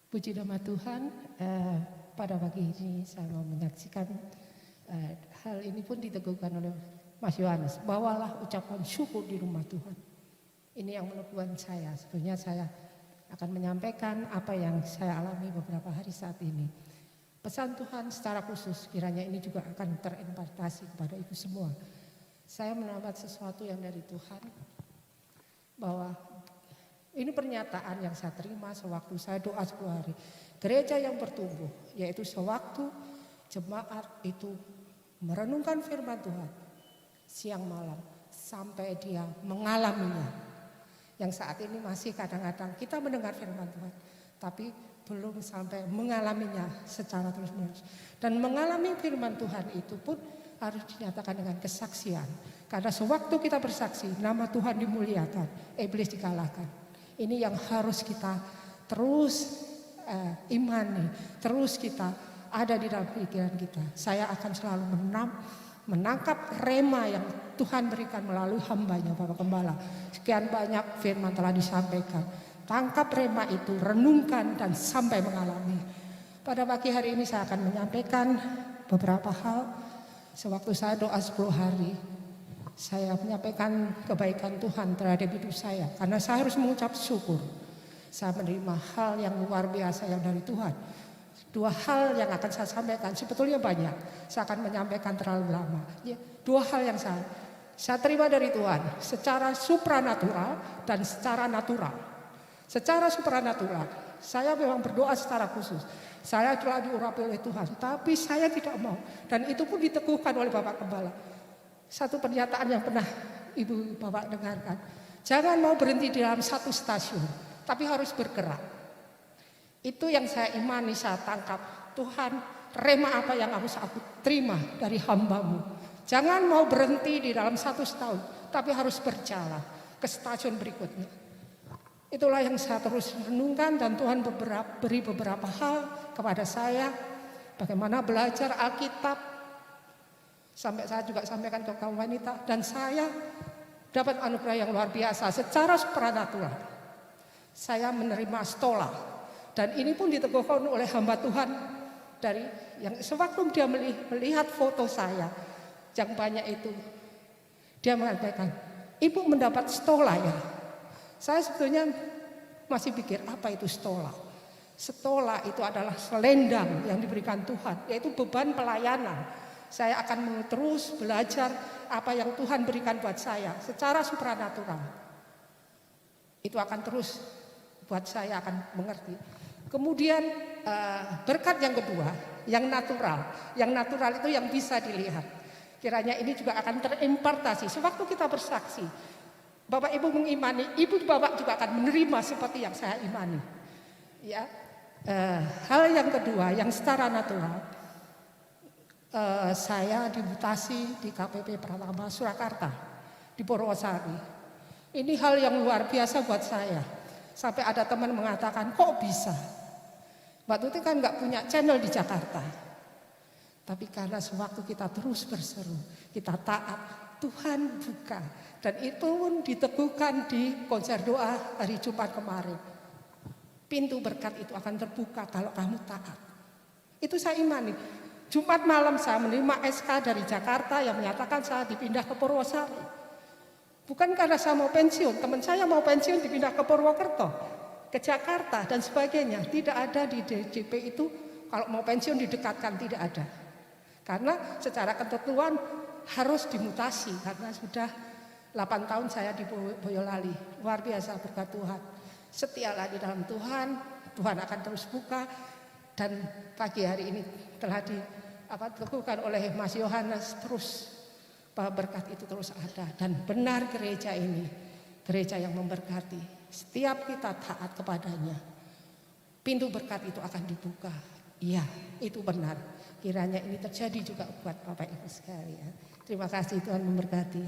Puji nama Tuhan, pada pagi ini saya mau menyaksikan hal ini pun diteguhkan oleh Mas Yohanes. Bawalah ucapan syukur di rumah Tuhan. Ini yang meneguhkan saya. Sebenarnya saya akan menyampaikan apa yang saya alami beberapa hari saat ini. Pesan Tuhan secara khusus kiranya ini juga akan terimpartasi kepada ibu semua. Saya mendapat sesuatu yang dari Tuhan, bahwa ini pernyataan yang saya terima sewaktu saya doa 10 hari. Gereja yang bertumbuh, yaitu sewaktu jemaat itu merenungkan firman Tuhan siang malam sampai dia mengalaminya. Yang saat ini masih kadang-kadang kita mendengar firman Tuhan, tapi belum sampai mengalaminya secara terus-menerus. Dan mengalami firman Tuhan itu pun harus dinyatakan dengan kesaksian. Karena sewaktu kita bersaksi, nama Tuhan dimuliakan, iblis dikalahkan. Ini yang harus kita terus imani, terus kita ada di dalam pikiran kita. Saya akan selalu menangkap rema yang Tuhan berikan melalui hambanya Bapak Gembala. Sekian banyak firman telah disampaikan. Tangkap rema itu, renungkan dan sampai mengalami. Pada pagi hari ini saya akan menyampaikan beberapa hal. Sewaktu saya doa 10 hari, saya menyampaikan kebaikan Tuhan terhadap hidup saya. Karena saya harus mengucap syukur. Saya menerima hal yang luar biasa yang dari Tuhan. 2 hal yang akan saya sampaikan, sebetulnya banyak. Saya akan menyampaikan terlalu lama. 2 hal yang saya terima dari Tuhan. Secara supranatural dan secara natural. Secara supranatural, saya memang berdoa secara khusus. Saya telah diurapi oleh Tuhan, tapi saya tidak mau. Dan itu pun diteguhkan oleh Bapak Gembala. Satu pernyataan yang pernah Ibu Bapak dengarkan. Jangan mau berhenti di dalam satu stasiun, tapi harus bergerak. Itu yang saya imani, saya tangkap. Tuhan, rema apa yang harus aku terima dari hamba-Mu. Jangan mau berhenti di dalam satu stasiun, tapi harus berjalan ke stasiun berikutnya. Itulah yang saya terus renungkan, dan Tuhan beri beberapa hal kepada saya. Bagaimana belajar Alkitab. Sampai saya juga sampaikan ke kaum wanita. Dan saya dapat anugerah yang luar biasa. Secara supranatural saya menerima stola. Dan ini pun diteguhkan oleh hamba Tuhan. Dari yang sewaktu dia melihat foto saya yang banyak itu, dia mengatakan, "Ibu mendapat stola ya?" Saya sebetulnya masih pikir apa itu stola. Stola itu adalah selendang yang diberikan Tuhan, yaitu beban pelayanan. Saya akan terus belajar apa yang Tuhan berikan buat saya secara supranatural. Itu akan terus buat saya akan mengerti. Kemudian berkat yang kedua, yang natural. Yang natural itu yang bisa dilihat. Kiranya ini juga akan terimpartasi. Sewaktu kita bersaksi, Bapak Ibu mengimani, Ibu Bapak juga akan menerima seperti yang saya imani. Ya, hal yang kedua, yang secara natural. Saya dimutasi di KPP Pratama Surakarta di Purwosari. Ini hal yang luar biasa buat saya. Sampai ada teman mengatakan, kok bisa? Mbak Tuti kan gak punya channel di Jakarta. Tapi karena sewaktu kita terus berseru, kita taat, Tuhan buka. Dan itu pun diteguhkan di konser doa hari Jumat kemarin. Pintu berkat itu akan terbuka kalau kamu taat. Itu saya imani. Jumat malam saya menerima SK dari Jakarta yang menyatakan saya dipindah ke Purwosari. Bukan karena saya mau pensiun, teman saya mau pensiun dipindah ke Purwokerto, ke Jakarta dan sebagainya. Tidak ada di DJP itu kalau mau pensiun didekatkan, tidak ada. Karena secara ketentuan harus dimutasi karena sudah 8 tahun saya di Boyolali. Luar biasa berkat Tuhan. Setialah di dalam Tuhan, Tuhan akan terus buka. Dan pagi hari ini telah diteguhkan oleh Mas Yohanes terus bahwa berkat itu terus ada. Dan benar gereja ini, gereja yang memberkati. Setiap kita taat kepadanya, pintu berkat itu akan dibuka. Iya, itu benar. Kiranya ini terjadi juga buat Bapak Ibu sekalian. Terima kasih, Tuhan memberkati.